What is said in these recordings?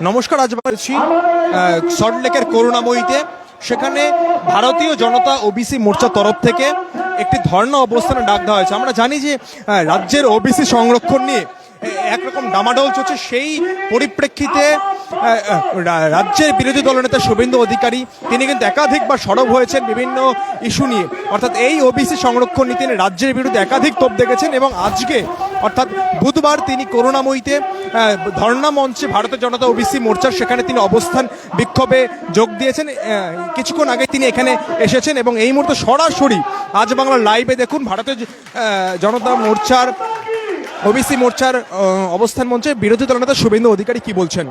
নমস্কার। আজ বলছি সল্টলেকের করুণাময়ীতে, সেখানে ভারতীয় জনতা ওবিসি মোর্চার তরফ থেকে একটি ধর্ণা অবস্থানে ডাক দেওয়া হয়েছে। আমরা জানি যে রাজ্যের ওবিসি সংরক্ষণ নিয়ে একরকম ডামাডোল চলছে। সেই পরিপ্রেক্ষিতে রাজ্যের বিরোধী দলনেতা শুভেন্দু অধিকারী তিনি কিন্তু একাধিকবার সরব হয়েছেন বিভিন্ন ইস্যু নিয়ে, অর্থাৎ এই ওবিসি সংরক্ষণ নিয়ে তিনি রাজ্যের বিরুদ্ধে একাধিক তোপ দেখেছেন। এবং আজকে অর্থাৎ বুধবার তিনি করুণাময়ীতে ধর্ণা মঞ্চে ভারতীয় জনতা ওবিসি মোর্চার সেখানে তিনি অবস্থান বিক্ষোভে যোগ দিয়েছেন। কিছুক্ষণ আগে তিনি এখানে এসেছেন এবং এই মুহূর্তে সরাসরি আজ বাংলার লাইভে দেখুন ভারতীয় জনতা মোর্চার ওবিসি মোর্চার অবস্থান মঞ্চে বিরোধী দলনেতা শুভেন্দু অধিকারী কি বলছেন।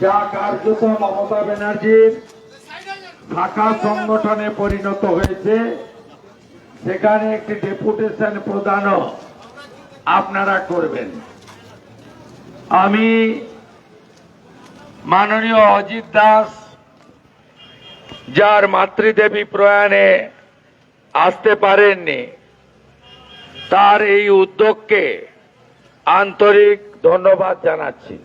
যা কার্যত মমতা ব্যানার্জির শাখা সংগঠনে পরিণত হয়েছে, সেখানে একটি ডেপুটেশন প্রদানও আপনারা করবেন। আমি মাননীয় অজিত দাস, যার মাতৃদেবী প্রয়াণে আসতে পারেননি, তার এই উদ্যোগকে আন্তরিক ধন্যবাদ জানাচ্ছি।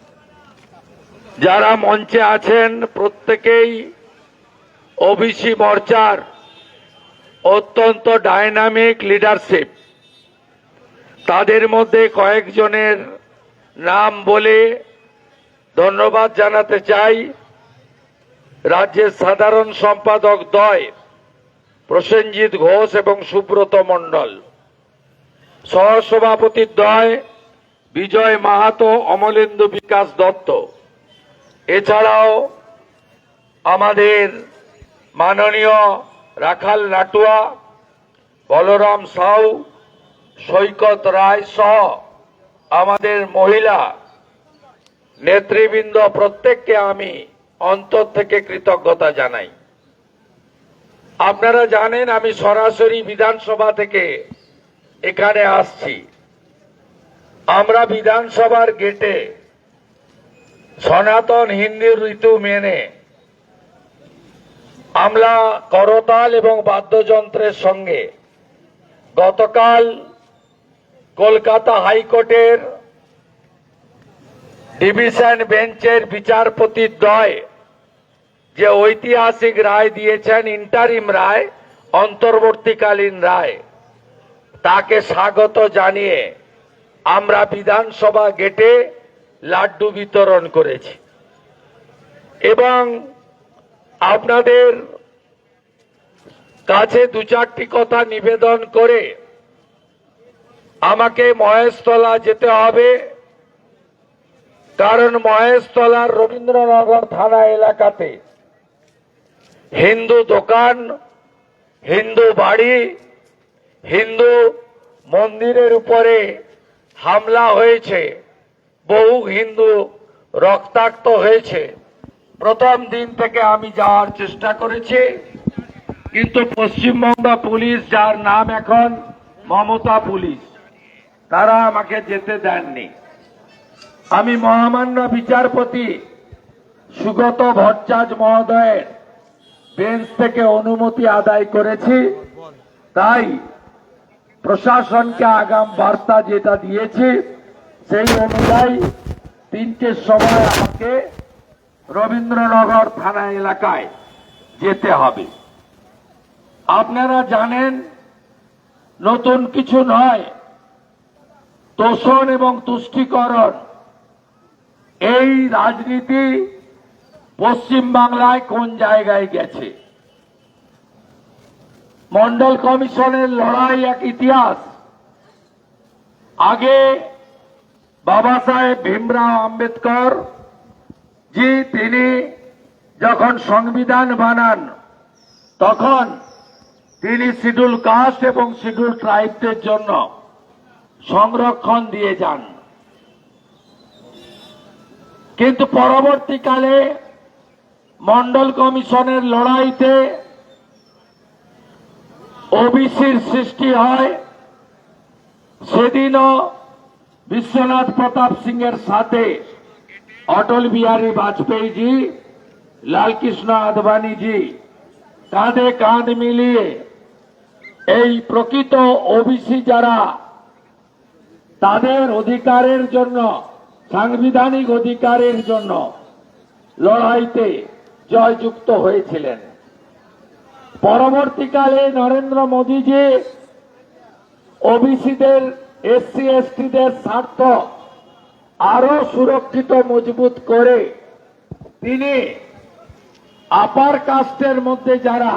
যারা মঞ্চে আছেন প্রত্যেকেই ওবিসি মোর্চার অত্যন্ত ডাইনামিক লিডারশিপ। তাদের মধ্যে কয়েকজনের নাম বলে ধন্যবাদ জানাতে চাই। রাজ্যের সাধারণ সম্পাদক দ্বয় প্রসেনজিৎ ঘোষ এবং সুব্রত মণ্ডল, সহসভাপতি দ্বয় বিজয় মাহাতো, অমলেন্দু বিকাশ দত্ত, এছাড়াও আমাদের মাননীয় রাখাল নাটুয়া, বলরাম সাউ, সৈকত রায় সহ আমাদের মহিলা নেতৃবৃন্দ প্রত্যেককে আমি অন্তর থেকে কৃতজ্ঞতা জানাই। আপনারা জানেন আমি সরাসরি বিধানসভা থেকে এখানে আসছি। আমরা বিধানসভার গেটে সনাতন হিন্দু রীতি মেনে আমরা করতাল এবং বাদ্যযন্ত্রের সঙ্গে গতকাল কলকাতা হাইকোর্টের ডিভিশন বেঞ্চের বিচারপতি দ্বয় যে ঐতিহাসিক রায় দিয়েছেন, ইন্টারিম রায়, অন্তর্বর্তীকালীন রায়, তাকে স্বাগত জানিয়ে আমরা বিধানসভা গেটে লাড্ডু বিতরণ করেছি। এবং আপনাদের কাছে দু চারটি কথা নিবেদন করে আমাকে মহেশতলা যেতে হবে, কারণ মহেশতলার রবীন্দ্রনগর থানা এলাকাতে হিন্দু দোকান, হিন্দু বাড়ি, হিন্দু মন্দিরের উপরে হামলা হয়েছে, বহু হিন্দু রক্তাক্ত হয়েছে। প্রথম দিন থেকে আমি যাওয়ার চেষ্টা করেছি, কিন্তু পশ্চিমবঙ্গ পুলিশ, যার নাম এখন মমতা পুলিশ, তারা আমাকে যেতে দেননি। আমি মহামান্য বিচারপতি সুগত ভট্টাচার্য মহোদয়ের বেঞ্চ থেকে অনুমতি আদায় করেছি। তাই প্রশাসনকে আগাম বার্তা যেটা দিয়েছি, সেই অনুযায়ী 3টের সময় আমাকে রবীন্দ্রনগর থানা এলাকায় যেতে হবে। আপনারা জানেন, নতুন কিছু নয়, তোষণ এবং তুষ্টিকরণ এই রাজনীতি পশ্চিম বাংলায় কোন জায়গায় গেছে। মন্ডল কমিশনের লড়াই এক ইতিহাস। আগে বাবা সাহেব ভীমরাও আম্বেদকর জি, তিনি যখন সংবিধান বানান, তখন তিনি শিডিউল কাস্ট এবং শিডিউল ট্রাইবদের জন্য সংরক্ষণ দিয়ে যান। কিন্তু পরবর্তীকালে মন্ডল কমিশনের লড়াইতে ওবিসির সৃষ্টি হয়। সেদিনও বিশ্বনাথ প্রতাপ সিং এর সাথে অটল বিহারী বাজপেয়ী জি, লালকৃষ্ণ আদবানি জি কাঁধে কাঁধ মিলিয়ে এই প্রকৃত ওবিসি যারা তাদের অধিকারের জন্য সাংবিধানিক অধিকারের জন্য লড়াইতে জয়যুক্ত হয়েছিলেন। পরবর্তীকালে নরেন্দ্র মোদীজি ওবিসিদের, এসসি এসটিদের স্বার্থ আরো সুরক্ষিত মজবুত করে তিনি আপার কাস্টের মধ্যে যারা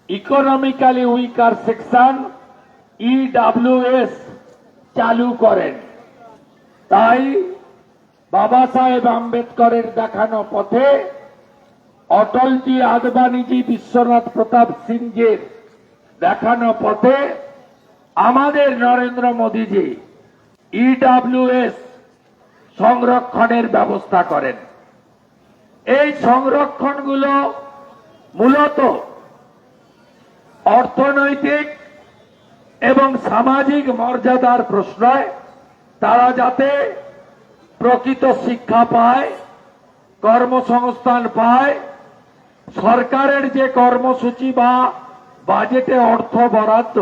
ইকোনমিক্যালি উইকার সেকশন ইডব্লিউএস চালু করেন। তাই বাবা সাহেব আম্বেদকরের দেখানো পথে অটলজি, আদবানিজি, বিশ্বনাথ প্রতাপ সিংজির দেখানো পথে আমাদের নরেন্দ্র মোদীজি ইডব্লিউএস সংরক্ষণের ব্যবস্থা করেন। এই সংরক্ষণগুলো মূলত অর্থনৈতিক এবং সামাজিক মর্যাদার প্রশ্রয়, তারা যাতে প্রকৃত শিক্ষা পায়, কর্মসংস্থান পায়, সরকারের যে কর্মসূচি বা বাজেটে অর্থ বরাদ্দ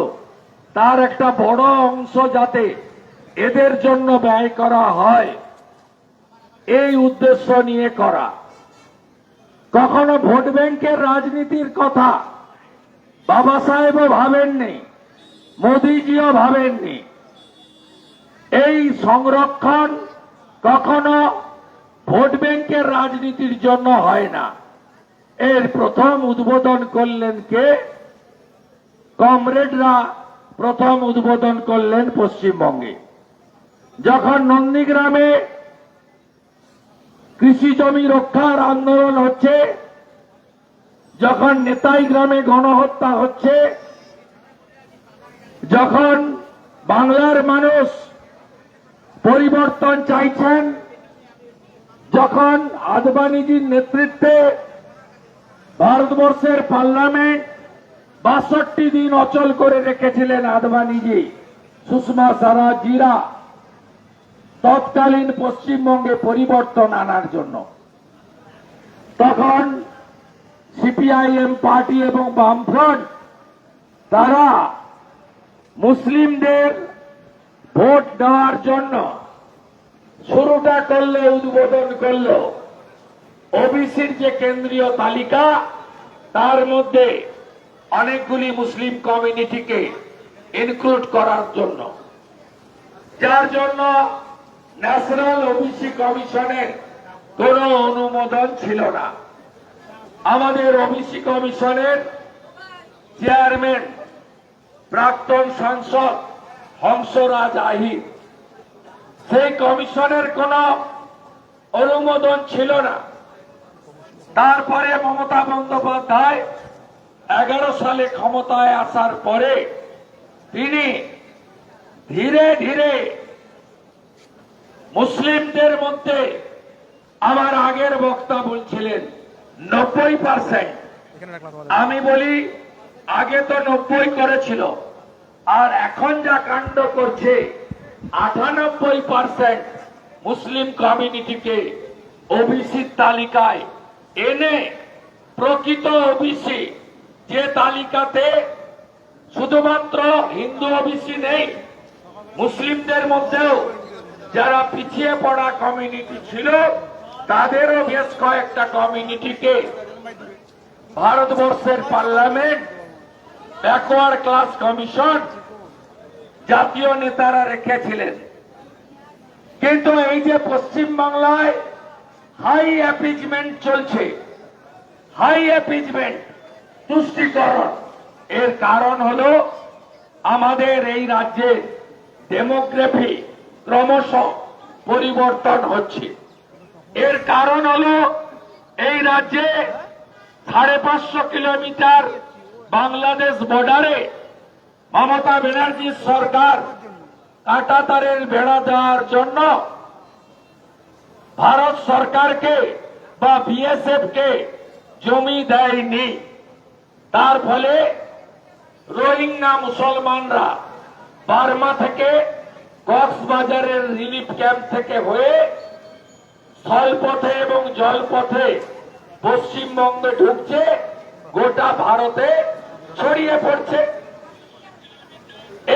তার একটা বড় অংশ যাতে এদের জন্য ব্যয় করা হয়, এই উদ্দেশ্য নিয়ে করা। কখনো ভোট ব্যাংকের রাজনীতির কথা বাবা সাহেবও ভাবেননি, মোদীজিও ভাবেননি। এই সংরক্ষণ কখনো ভোট ব্যাংকের রাজনীতির জন্য হয় না। এর প্রথম উদ্বোধন করলেন কে? কমরেডরা প্রথম উদ্বোধন করলেন পশ্চিমবঙ্গে। যখন নন্দীগ্রামে কৃষি জমি রক্ষার আন্দোলন হচ্ছে, যখন নেতাই গ্রামে গণহত্যা হচ্ছে, যখন বাংলার মানুষ পরিবর্তন চাইছেন, যখন আদবানিজির নেতৃত্বে ভারতবর্ষের পার্লামেন্ট ৬২ দিন অচল করে রেখেছিলেন আদবানিজি, সুষমা স্বরাজজিরা তৎকালীন পশ্চিমবঙ্গে পরিবর্তন আনার জন্য, তখন সিপিআইএম পার্টি এবং বামফ্রন্ট তারা মুসলিমদের ভোট দেওয়ার জন্য শুরুটা করলে, উদ্বোধন করল ওবিসির যে কেন্দ্রীয় তালিকা, তার মধ্যে অনেকগুলি মুসলিম কমিউনিটিকে ইনক্লুড করার জন্য, যার জন্য ন্যাশনাল ওবিসি কমিশনের কোন অনুমোদন ছিল না। আমাদের ওবিসি কমিশনের চেয়ারম্যান প্রাক্তন সাংসদ হংসরাজ আহির, সেই কমিশনের কোন অনুমোদন ছিল না। তারপরে মমতা বন্দ্যোপাধ্যায় 11 সালে ক্ষমতায় আসার পরে তিনি ধীরে ধীরে মুসলিমদের মধ্যে, আমার আগের বক্তা বলছিলেন 90%, আমি বলি আগে তো 90 করেছিল, আর এখন যা কাণ্ড করছে 98% মুসলিম কমিউনিটিকে ওবিসির তালিকায় এনে, প্রকৃত ওবিসি যে তালিকাতে শুধুমাত্র হিন্দু ওবিসি নেই, মুসলিমদের মধ্যেও যারা পিছিয়ে পড়া কমিউনিটি ছিল তাদেরও বেশ কয়েকটা কমিউনিটিকে ভারতবর্ষের পার্লামেন্ট, ব্যাকওয়ার্ড ক্লাস কমিশন জাতীয় নেতারা রেখেছিলেন। কিন্তু এই যে পশ্চিম বাংলায় হাই অ্যাপিজমেন্ট চলছে, হাই অ্যাপিজমেন্ট, তুষ্টিকরণ, এর কারণ হলো আমাদের এই রাজ্যে ডেমোগ্রাফি ক্রমশ পরিবর্তন হচ্ছে। এর কারণ হলো এই রাজ্যে 550 কিলোমিটার বাংলাদেশ বর্ডারে মমতা ব্যানার্জির সরকার কাঁটাতারের বেড়া দেওয়ার জন্য ভারত সরকারকে বা বিএসএফ কে জমি দেয়নি। তার ফলে রোহিঙ্গা মুসলমানরা বার্মা থেকে, কক্সবাজারের রিলিফ ক্যাম্প থেকে হয়ে স্থলপথে এবং জলপথে পশ্চিমবঙ্গে ঢুকছে, গোটা ভারতে ছড়িয়ে পড়ছে।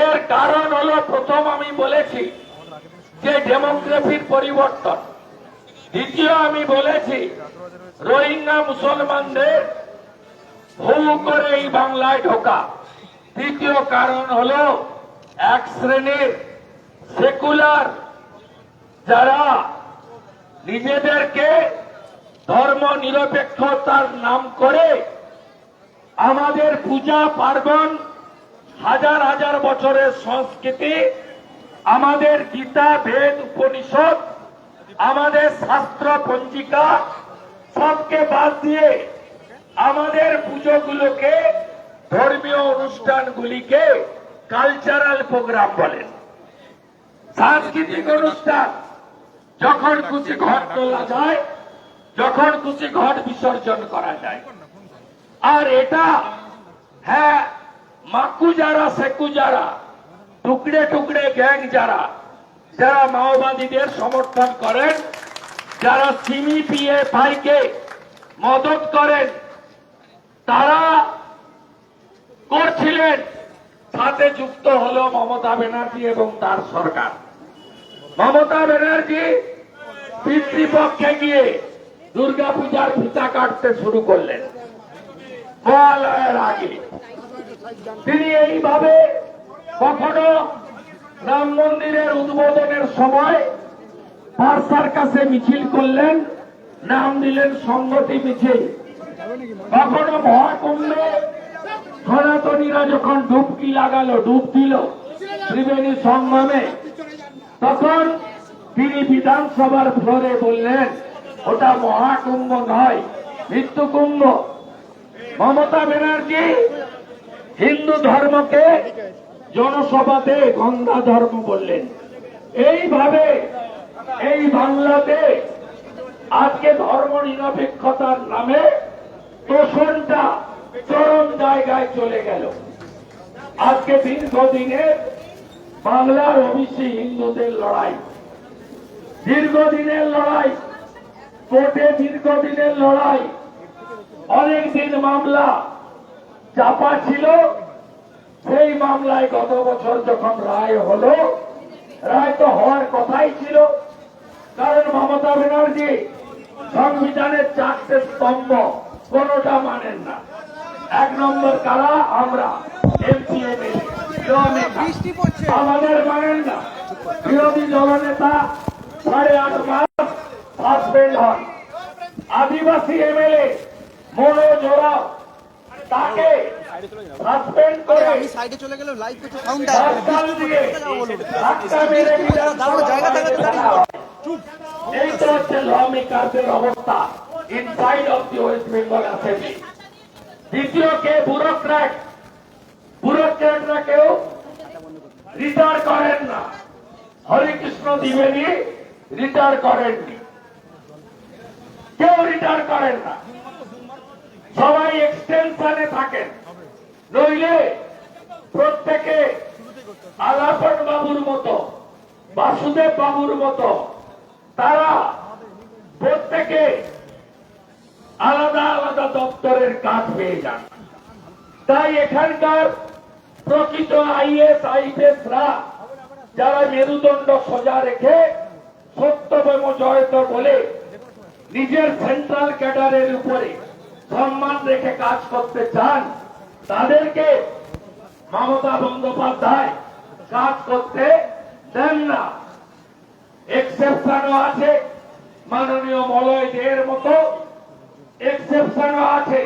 এর কারণ হলো, প্রথম আমি বলেছি, যে ডেমোগ্রাফির পরিবর্তন। দ্বিতীয় আমি বলেছি রোহিঙ্গা মুসলমানদের হু করে এই বাংলায় ঢোকা। তৃতীয় কারণ হলো এক শ্রেণীর সেকুলার যারা নিজেদেরকে ধর্ম নিরপেক্ষতার নাম করে আমাদের পূজা পার্বণ, হাজার হাজার বছরের সংস্কৃতি, আমাদের গীতা, বেদ, উপনিষদ, আমাদের শাস্ত্র পঞ্জিকা সবকে বাদ দিয়ে আমাদের পুজোগুলোকে, ধর্মীয় অনুষ্ঠানগুলিকে কালচারাল প্রোগ্রাম বলেন। সাংস্কৃতিক অনুষ্ঠান যখন খুশি ঘট তোলা যায়, যখন খুশি ঘট বিসর্জন করা যায়। আর এটা হ্যাঁ মাকু যারা, সেকু যারা, টুকরে টুকরে গ্যাং যারা, যারা মাওবাদীদের সমর্থন করেন, যারা সিমিপিএফআই কে মদত করেন, তারা করছিলেন। সাথে যুক্ত হলো মমতা ব্যানার্জি এবং তার সরকার। মমতা ব্যানার্জি পিতৃপক্ষে গিয়ে দুর্গাপূজার ফিতা কাটতে শুরু করলেন মহালয়ার আগে। তিনি এইভাবে কখনো রাম মন্দিরের উদ্বোধনের সময় পার্সার কাছে মিছিল করলেন, নাম দিলেন সংহতি মিছিল। কখনো মহাকুম্ভে সনাতনীরা যখন ডুবকি লাগালো, ডুব দিল ত্রিবেণী সঙ্গমে, তখন তিনি বিধানসভার ফ্লোরে বললেন ওটা মহাকুম্ভ নয়, মৃত্যুকুম্ভ। মমতা ব্যানার্জি হিন্দু ধর্মকে জনসভাতে গঙ্গা ধর্ম বললেন। এইভাবে এই বাংলাতে আজকে ধর্ম নিরপেক্ষতার নামে তোষণটা চরম জায়গায় চলে গেল। আজকে দীর্ঘদিনের বাংলার ওবিসি হিন্দুদের লড়াই, দীর্ঘদিনের লড়াই, কোর্টে দীর্ঘদিনের লড়াই, অনেকদিন মামলা চাপা ছিল। সেই মামলায় গত বছর যখন রায় হলো, রায় তো হওয়ার কথাই ছিল, কারণ মমতা ব্যানার্জি সংবিধানের 4টে স্তম্ভ কোনটা মানেন না। 1 নম্বর কারা? আমরা এমপি এমএলএ, আমাদের মানেন না। বিরোধী দলনেতা 8.5 মাস সাসপেন্ড হন। আদিবাসী এমএলএ মনোজ ওরাও, তাকে সাসপেন্ড করে সাইডে চলে গেল, লাইভ কিছু সাউন্ড হরতাল দিয়ে ধাক্কা মেরে দাঁড়ানো জায়গা থাকলে তো দাঁড়িয়ে চুপ। এই তো হচ্ছে ল মেকারদের অবস্থা inside of the West Bengal assembly. দ্বিতীয় কে? ব্যুরোক্র্যাট। ব্যুরোক্র্যাটরা কেউ রিটায়ার করেন না। হরিকৃষ্ণ দ্বিবেদী রিটায়ার করেননি, কেউ রিটায়ার করেন না, সবাই এক্সটেনশনে থাকেন। নইলে প্রত্যেকে আলাপন বাবুর মতো, বাসুদেব বাবুর মতো তারা প্রত্যেকে আলাদা আলাদা দপ্তরের কাজ পেয়ে যান। তাই এখানকার প্রকৃত আইএস আইপিএসরা যারা মেরুদণ্ড সোজা রেখে সত্যমেব জয়ত বলে নিজের সেন্ট্রাল ক্যাডারের উপরে সম্মান রেখে কাজ করতে চান, তাদেরকে মমতা বন্দ্যোপাধ্যায় কাজ করতে দেন না। এক্সেপশনও আছে, মাননীয় মলয় দেয়ের মতো এক্সেপশনও আছে,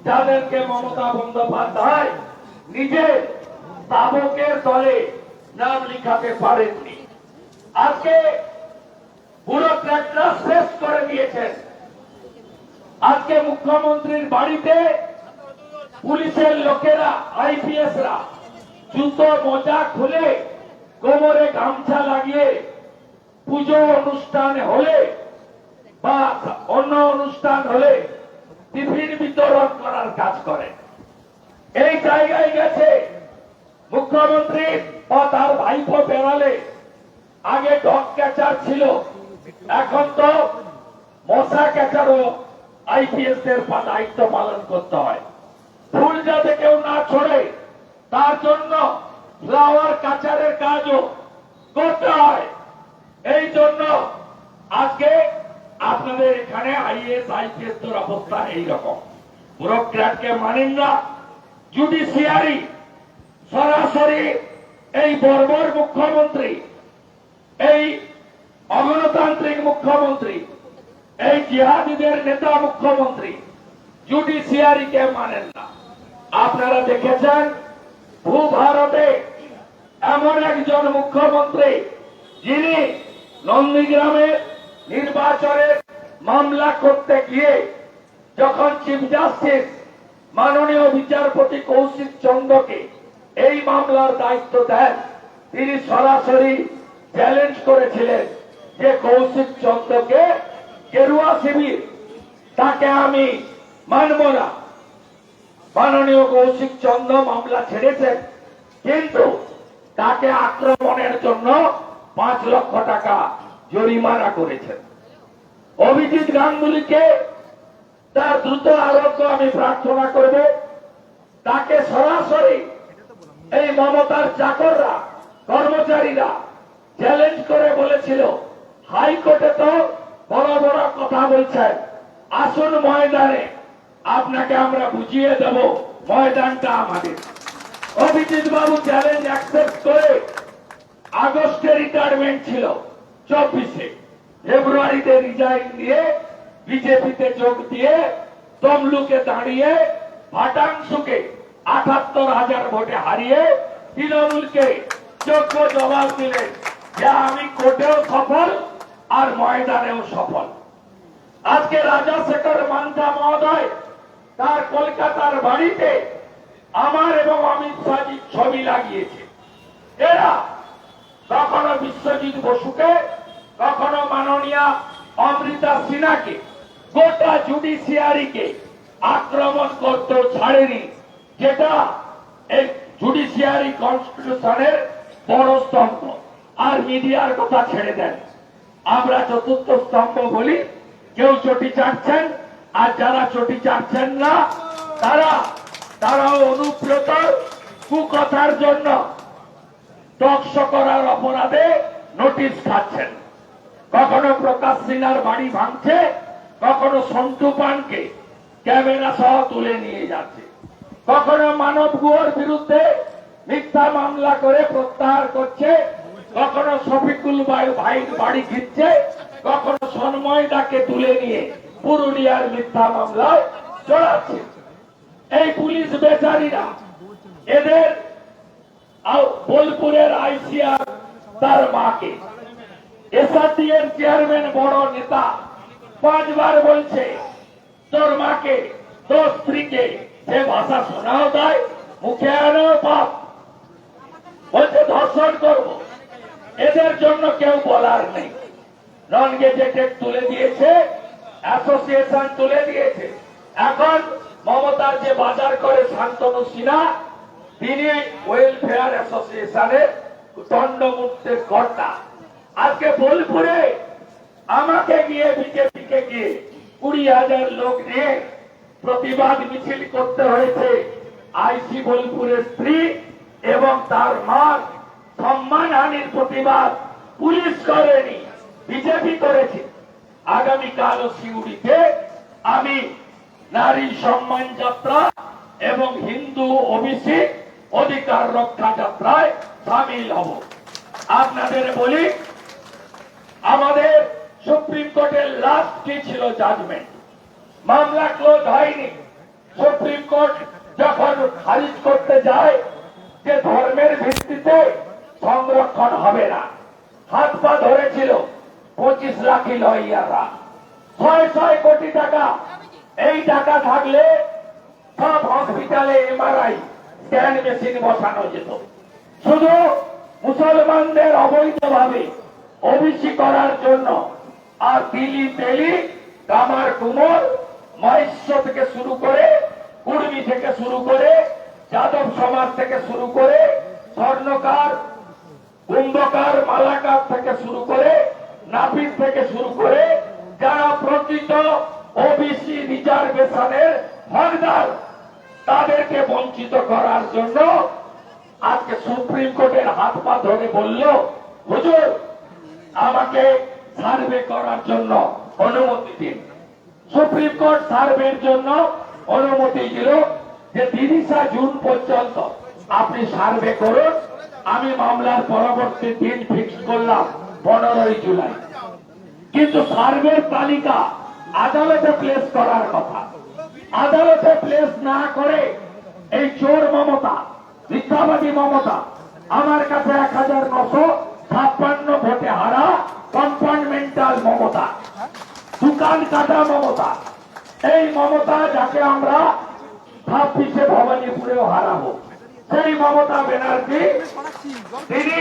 যাদেরকে মমতা বন্দ্যোপাধ্যায় নিজের স্থাবকের দলে নাম লিখাতে পারেননি। আজকে ব্যুরোক্র্যাটরা শেষ করে দিয়েছেন। আজকে মুখ্যমন্ত্রীর বাড়িতে পুলিশের লোকেরা, আইপিএসরা জুতো মোজা খুলে কোমরে গামছা লাগিয়ে পুজো অনুষ্ঠান হলে বা অন্য অনুষ্ঠান হলে টিফিন বিতরণ করার কাজ করে। এই জায়গায় গেছে মুখ্যমন্ত্রী ও তার ভাইপো বেড়ালে। আগে ডগ ক্যাচার ছিল, এখন তো মশা ক্যাচারও আইপিএস দের দায়িত্ব পালন করতে হয়। ফুল যাতে কেউ না ছড়ে তার জন্য ফ্লাওয়ার কাচারের কাজও করতে হয়। এই জন্য আজকে আপনাদের এখানে আইএস আইপিএস এর অবস্থা এইরকম। ব্যুরোক্র্যাটকে মানেন না, জুডিশিয়ারি সরাসরি এই বর্বর মুখ্যমন্ত্রী, এই অগণতান্ত্রিক মুখ্যমন্ত্রী, এই জিহাদিদের নেতা মুখ্যমন্ত্রী জুডিশিয়ারিকে মানেন না। আপনারা দেখেছেন ভূভারতে এমন একজন মুখ্যমন্ত্রী যিনি নন্দীগ্রামে নির্বাচনের মামলা করতে গিয়ে যখন চিফ জাস্টিস মাননীয় বিচারপতি কৌশিক চন্দ্রকে এই মামলার দায়িত্ব দেন, তিনি সরাসরি চ্যালেঞ্জ করেছিলেন যে কৌশিক চন্দ্রকে গেরুয়া শিবির, তাকে আমি মানব না। মাননীয় কৌশিক চন্দ্র মামলা ছেড়েছেন, কিন্তু তাকে আক্রমণের জন্য 5 লক্ষ টাকা জরিমানা করেছেন। অভিজিৎ গাঙ্গুলিকে তার দ্রুত আরোগ্য আমি প্রার্থনা করব। তাকে সরাসরি এই মমতার চাকররা, কর্মচারীরা চ্যালেঞ্জ করে বলেছিল, হাইকোর্টে তো বড় বড় কথা বলছেন, আসুন ময়দানে, আপনাকে আমরা বুঝিয়ে দেব, ময়দানটা আমাদের। অভিজিৎ বাবু চ্যালেঞ্জ অ্যাকসেপ্ট করে আগস্টে রিটায়ারমেন্ট ছিল, 24-এ ফেব্রুয়ারিতে রিজাইন দিয়ে বিজেপিতে যোগ দিয়ে তমলুকে দাঁড়িয়ে ভাটাংশুকে 78,000 ভোটে হারিয়ে তৃণমূলকে যোগ্য জবাব দিলেন যে আমি কোর্টেও সফল আর ময়দানেও সফল। আজকে রাজাশেখর মান্থা মহোদয় তার কলকাতার বাড়িতে আমার এবং অমিত শাহজির ছবি লাগিয়েছে। এরা কখনো বিশ্বজিৎ বসুকে, কখনো মাননীয়া অমৃতা সিনহাকে, গোটা জুডিশিয়ারিকে আক্রমণ করতেও ছাড়েনি, যেটা এই জুডিশিয়ারি কনস্টিটিউশনের বড় স্তম্ভ। আর মিডিয়ার কথা ছেড়ে দেন, আমরা চতুর্থ স্তম্ভ বলি। কেউ চটি চাটছেন, আর যারা চটি চাটছেন না তারাও অনুব্রত কুকথার জন্য টকশো করার অপরাধে নোটিশ খাচ্ছেন। কখনো প্রকাশ সিনহার বাড়ি ভাঙছে, কখনো সন্টু পানকে ক্যামেরা সহ তুলে নিয়ে যাচ্ছে, কখনো মানব গুহর বিরুদ্ধে মিথ্যা মামলা করে প্রত্যাহার করছে, কখনো শফিকুল ভাইয়ের বাড়ি ঘিরছে, কখনো সন্ময় দাকে তুলে নিয়ে পুরুলিয়ার মিথ্যা মামলায় জড়াচ্ছে। এই পুলিশ বেচারীরা, এদের বোলপুরের আইসিআর তার মাকে, এসআরটি এর চেয়ারম্যান বড় নেতা 5 বার বলছে তোর মাকে, তোর স্ত্রীকে, সে ভাষা শোনাও দেয়, মুখে আনাও পাপ, বলছে ধর্ষণ করব। এদের জন্য কেউ বলার নেই। নন গেজেটেড তুলে দিয়েছে, অ্যাসোসিয়েশন তুলে দিয়েছে। এখন মমতার যে বাজার করে শান্তনু সিনহা, তিনি ওয়েলফেয়ার অ্যাসোসিয়েশনের দণ্ডমুক্তের কর্তা। আজকে বোলপুরে আমাকে গিয়ে, বিজেপিকে গিয়ে 20,000 লোক নিয়ে প্রতিবাদ মিছিল করতে হয়েছে। আইসি বোলপুরের স্ত্রী এবং তার মার সম্মানহানির প্রতিবাদ পুলিশ করেনি, বিজেপি করেছে। আগামীকাল সিউড়িতে আমি নারী সম্মান যাত্রা এবং হিন্দু ওবিসি অধিকার রক্ষা যাত্রায় সামিল হব। আপনাদের বলি, আমাদের সুপ্রিম কোর্টের লাস্ট কি ছিল জাজমেন্ট, মামলা ক্লোজ হয়নি। সুপ্রিম কোর্ট যখন খারিজ করতে যায় যে ধর্মের ভিত্তিতে সংরক্ষণ হবে না, হাত পা ধরেছিল 25 লাখি লয়াররা, 600 কোটি টাকা। এই টাকা থাকলে সব হসপিটালে এমআরআই স্ক্যান মেশিন বসানো যেত। শুধু মুসলমানদের অবৈধভাবে ওবিসি করার জন্য আর দিলি তেলি, কামার কুমোর, মহেশ্ব থেকে শুরু করে, কুর্মী থেকে শুরু করে, যাদব সমাজ থেকে শুরু করে, স্বর্ণকার, কুম্ভকার, মালাকার থেকে শুরু করে, নাপিত থেকে শুরু করে, যারা প্রকৃত ওবিসি রিজার্ভেশনের হকদার, তাদেরকে বঞ্চিত করার জন্য আজকে সুপ্রিম কোর্টের হাত পা ধরে বলল, হুজুর আমাকে সার্ভে করার জন্য অনুমতি দিন। সুপ্রিম কোর্ট সার্ভের জন্য অনুমতি দিল যে 30 জুন পর্যন্ত আপনি সার্ভে করুন। আমি মামলার পরবর্তী দিন ফিক্স করলাম 15 জুলাই। কিন্তু সার্ভের তালিকা আদালতে প্লেস করার কথা, আদালতে প্লেস না করে এই চোর মমতা, মিথ্যাবাদী মমতা আমার কাছে 1956 ভোটে হারা কম্পার্টমেন্টাল মমতা, দোকান কাটা মমতা, এই মমতা যাকে আমরা 26 ভবানীপুরেও হারাবো, সেই মমতা ব্যানার্জি তিনি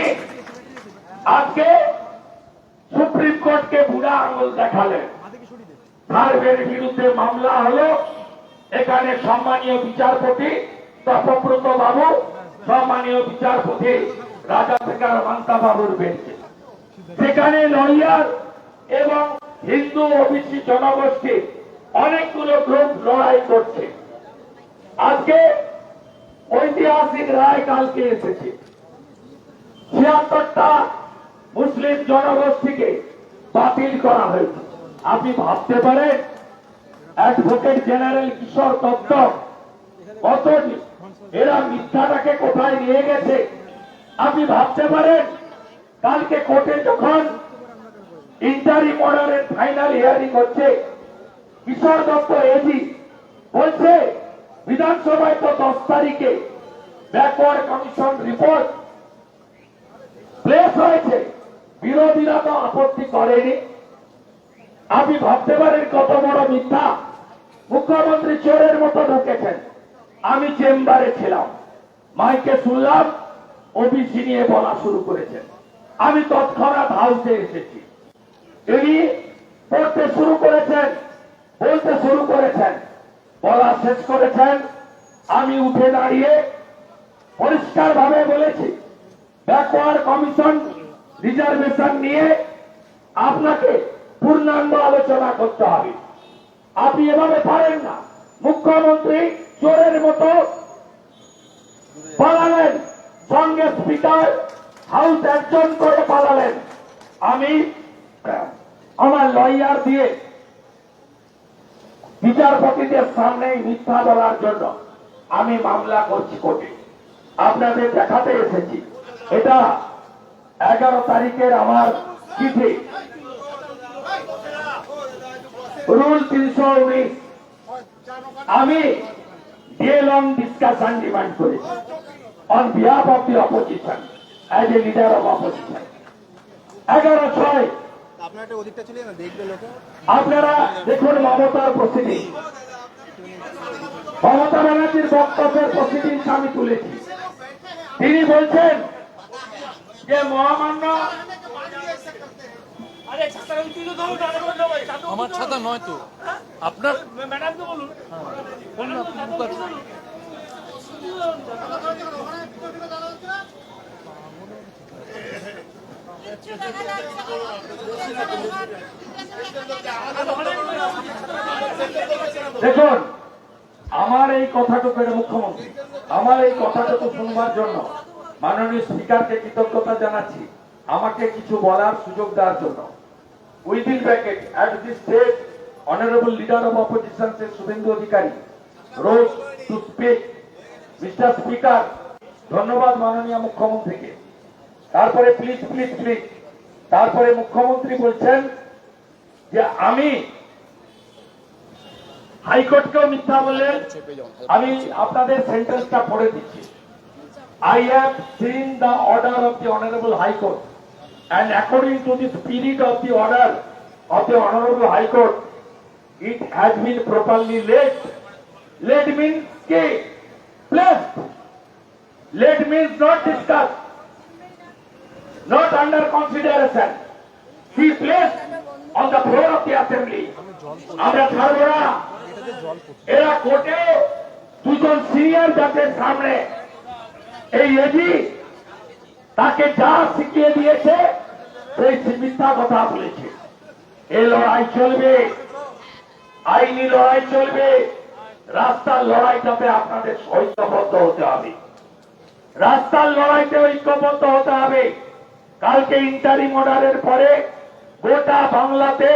আজকে সুপ্রিম কোর্টকে বুড়া আঙুল দেখালেন। সার্ভের বিরুদ্ধে মামলা হলো, এখানে সম্মানীয় বিচারপতি তপব্রত বাবু, সম্মানীয় বিচারপতি রাজাশেখর মান্তা বাবুর বেঞ্চে, সেখানে লয়ার এবং হিন্দু ওবিসি জনগোষ্ঠী অনেকগুলো গ্রুপ লড়াই করছে। আজকে ঐতিহাসিক রায় কালকে এসেছে, 76টা মুসলিম জনগোষ্ঠীকে বাতিল করা হয়েছে। আপনি ভাবতে পারেন অ্যাডভোকেট জেনারেল কিশোর দত্ত কত এরা মিথ্যাটাকে কোথায় নিয়ে গেছে। আপনি ভাবতে পারেন কালকে কোর্টে যখন ইন্টারিম অর্ডারের ফাইনাল হিয়ারিং হচ্ছে, কিশোর দত্ত এজি বলছে বিধানসভায় তো 10 তারিখে ব্যাকওয়ার্ড কমিশন রিপোর্ট প্লেস হয়েছে, বিরোধীরা তো আপত্তি করেনি। আপনি ভাবতে পারেন কত বড় মিথ্যা। মুখ্যমন্ত্রী চোরের মতো ঢুকেছেন। আমি চেম্বারে ছিলাম, মাইকে শুনলাম ওবিসি নিয়ে বলা শুরু করেছেন। আমি তৎক্ষণাৎ হাউসে এসেছি। তিনি পড়তে শুরু করেছেন, বলতে শুরু করেছেন, বলা শেষ করেছেন। আমি উঠে দাঁড়িয়ে পরিষ্কার ভাবে বলেছি, ব্যাকওয়ার্ড কমিশন রিজার্ভেশন নিয়ে আপনাকে পূর্ণাঙ্গ আলোচনা করতে হবে। আপনি এভাবে পারেন না। মুখ্যমন্ত্রী চোরের মতো পালালেন, সঙ্গে স্পিকার হাউস একজন করে পালালেন। আমি আমার লয়ার দিয়ে বিচারপতিদের সামনে মিথ্যা বলার জন্য আমি মামলা করছি কোর্টে। আপনাদের দেখাতে এসেছি, এটা 11 তারিখের আমার চিঠি, রুল 319। আমি ডে-লং ডিসকাশন ডিমান্ড করেছি on behalf of the opposition as a leader of opposition. 11/6 আপনার একটা ওদিকটা চলে না, দেখবে লোকে। আপনারা দেখুন মমতার প্রসিডিং, মমতা ব্যানার্জির বক্তব্যের প্রসিডিং আমি তুলেছি। তিনি বলছেন যে মহামান্য আমার ছাতা নয় তো, আপনার ম্যাডামকে বলুন। দেখুন আমার এই কথাটুকু, মুখ্যমন্ত্রী আমার এই কথাটুকু শুনবার জন্য মাননীয় স্পিকারকে কৃতজ্ঞতা জানাচ্ছি, আমাকে কিছু বলার সুযোগ দেওয়ার জন্য। Within bracket at this stage honorable leader of opposition Shri Suvendu Adhikari rose to speak. Mister speaker, ধন্যবাদ মাননীয় মুখ্যমন্ত্রীকে। তারপরে প্লিজ প্লিজ প্লিজ, তারপরে মুখ্যমন্ত্রী বলছেন যে আমি হাইকোর্টকেও মিথ্যা বললেন। আমি আপনাদের সেন্টেন্সটা পড়ে দিচ্ছি। I have seen the order of the Honorable High Court, and according to the spirit of the order of the Honorable High Court, it has been properly laid. Laid means placed. Laid means not discussed, not under consideration. He placed on the floor of the assembly. আমরা ছাড়বো না। এরা কোর্টে দুজন senior জাজের সামনে এই AG তাকে যা শিখিয়ে দিয়েছে সেই মিথ্যা কথা বলেছে। এই লড়াই চলবে, আইনি লড়াই চলবে। রাস্তার লড়াইটাতে আপনাদের ঐক্যবদ্ধ হতে হবে, রাস্তার লড়াইতে ঐক্যবদ্ধ হতে হবে। কালকে ইন্টারিম অর্ডারের পরে গোটা বাংলাতে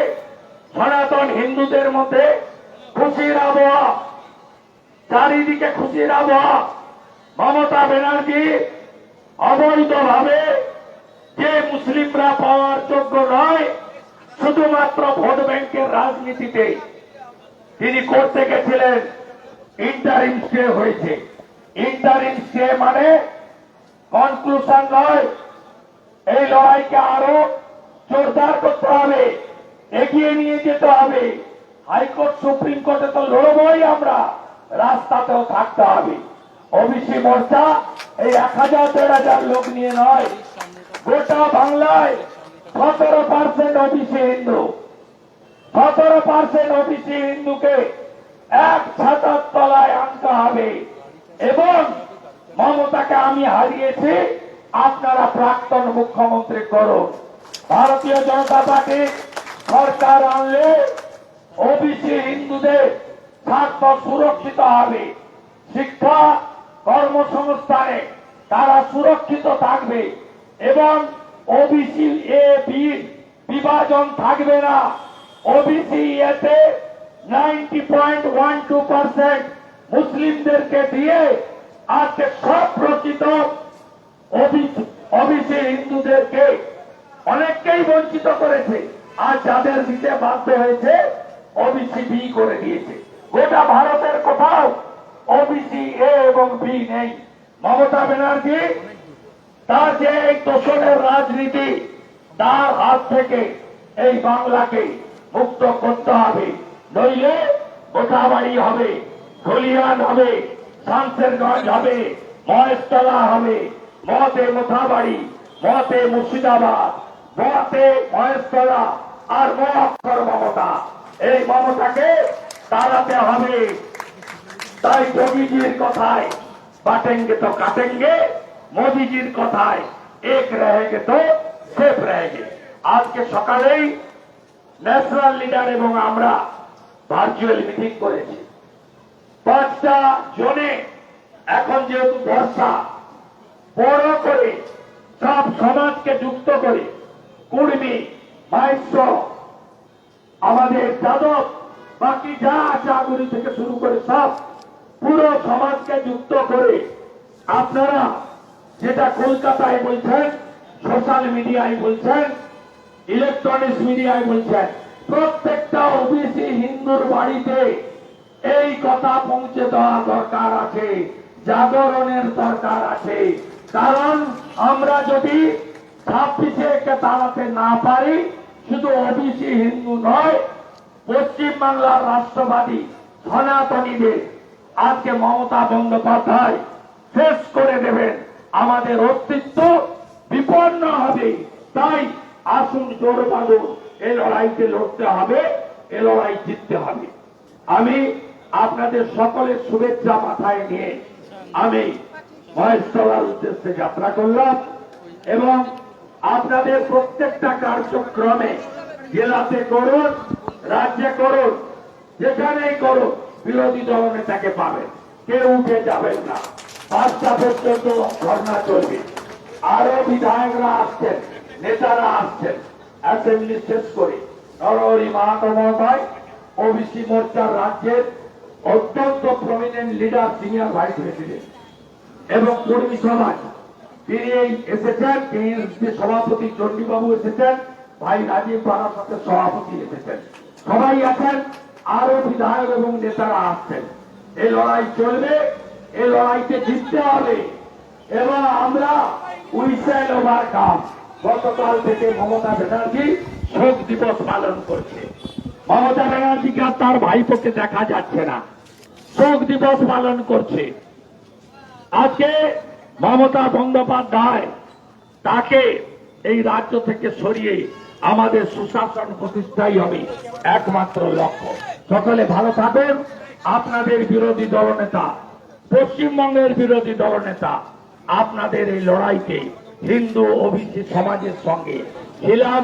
সনাতন হিন্দুদের মধ্যে খুশির আবহাওয়া, চারিদিকে খুশির আবহাওয়া। মমতা ব্যানার্জি অবৈধভাবে যে মুসলিমরা পাওয়ার যোগ্য নয়, শুধুমাত্র ভোট ব্যাংকের রাজনীতিতে তিনি করতে গেছিলেন, ইন্টারিম স্টে হয়েছে। ইন্টারিম স্টে মানে কনক্লুশন নয়। এই লড়াইকে আরো জোরদার করতে হবে, এগিয়ে নিয়ে যেতে হবে। হাইকোর্ট সুপ্রিম কোর্টে তো লড়বই, আমরা রাস্তাতেও থাকতে হবে। ওবিসি মোর্চা এই 1000-1500 লোক নিয়ে নয়, গোটা বাংলায় 17% ওবিসি হিন্দু, 17% ওবিসি হিন্দুকে এক ছাতার তলায় আনতে হবে। এবং মমতাকে আমি হারিয়েছি, আপনারা প্রাক্তন মুখ্যমন্ত্রী করুন। ভারতীয় জনতা পার্টি সরকার আনলে ওবিসি হিন্দুদের স্বার্থ সুরক্ষিত হবে। শিক্ষা, কর্মসংস্থানে তারা সুরক্ষিত থাকবে এবং ওবিসি এ বি বিভাজন থাকবে না। ওবিসি এতে 90.12% মুসলিমদেরকে দিয়ে আজকে সব প্রকৃত ওবিসি হিন্দুদেরকে অনেককেই বঞ্চিত করেছে। আর যাদের দিতে বাধ্য হয়েছে ওবিসি বি করে দিয়েছে। গোটা ভারতের কোথাও ওবিসি এ এবং বি নেই। মমতা ব্যানার্জি তার যে এই দোষণের রাজনীতি, তার হাত থেকে এই বাংলাকে মুক্ত করতে হবে। নইলে গোটাবাড়ি হবে, ধলিয়ান হবে, শামসেরগঞ্জ হবে, মহেশতলা হবে, মতে মোথাবাড়ি, মতে মুর্শিদাবাদ, মতে মহেশতলা আর মহাক্ষর মমতা। এই মমতাকে তাড়াতে হবে। তাই যোগীজির কথায় বাটেঙ্গে তো কাটেঙ্গে, মোদীজির কথায় এক রহেগে তো সেফ রহেগে। আজকে সকালেই ন্যাশনাল লিডার এবং আমরা ভার্চুয়াল মিটিং করেছি 5টা জোনে। এখন যেহেতু বর্ষা, বড় করে সব সমাজকে যুক্ত করে কুর্মী, মাইশ্য, আমাদের যাদব, বাকি যা চাগুরি থেকে শুরু করে সব পুরো সমাজকে যুক্ত করে আপনারা যেটা কলকাতায় বলছেন, সোশ্যাল মিডিয়ায় বলছেন, ইলেকট্রনিক্স মিডিয়ায় বলছেন, প্রত্যেকটা ওবিসি হিন্দুর বাড়িতে এই কথা পৌঁছে দেওয়া দরকার আছে, জাগরণের দরকার আছে। কারণ আমরা যদি 26-এ দাঁড়াতে না পারি, শুধু ওবিসি হিন্দু নয়, পশ্চিমবাংলার রাষ্ট্রবাদী সনাতনীদের আজকে মমতা বন্দ্যোপাধ্যায় শেষ করে দেবেন। আমাদের অস্তিত্ব বিপন্ন হবে। তাই আসুন জোর বাঁধুন, এই লড়াইতে লড়তে হবে, এ লড়াই জিততে হবে। আমি আপনাদের সকলের শুভেচ্ছা মাথায় নিয়ে আমি মহেশতলার উদ্দেশ্যে যাত্রা করলাম এবং আপনাদের প্রত্যেকটা কার্যক্রমে জেলাতে করুন, রাজ্যে করুন, যেখানেই করুন, বিরোধী দলনেতাকে পাবেন, কেউ উঠে যাবেন না। 5টা পর্যন্ত ধর্ণা চলবে। আরো বিধায়করা আসছেন, নেতারা আসছেন। অ্যাসেম্বলি শেষ করে নরহরি মাহাতো মহোদয় ওবিসি মোর্চার রাজ্যের অত্যন্ত prominent leader, senior vice president এবং কর্মী সমাজ, তিনি এসেছেন। তিনি সভাপতি চণ্ডীবাবু এসেছেন, ভাই রাজীব বারাসতের সভাপতি এসেছেন, সবাই আছেন। আরো বিধায়ক এবং নেতারা আসছেন। এই লড়াই চলবে, এই লড়াইতে জিততে হবে এবং আমরা উইসেল ওভারকাম। গতকাল থেকে মমতা ব্যানার্জি শোক দিবস পালন করছে। মমতা ব্যানার্জিকে আর তার ভাইপোকে দেখা যাচ্ছে না, শোক দিবস পালন করছে। আজকে মমতা বন্দ্যোপাধ্যায় তাকে এই রাজ্য থেকে সরিয়ে আমাদের সুশাসন প্রতিষ্ঠাই হবে একমাত্র লক্ষ্য। সকলে ভালো থাকুন। আপনাদের বিরোধী দলনেতা, পশ্চিমবঙ্গের বিরোধী দলনেতা, আপনাদের এই লড়াইতে হিন্দু ওবিসি সমাজের সঙ্গে ছিলাম,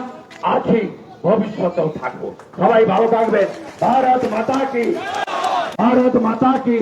আছি, ভবিষ্যতেও থাকবো। সবাই ভালো থাকবেন। ভারত মাতা কি, ভারত মাতা কি।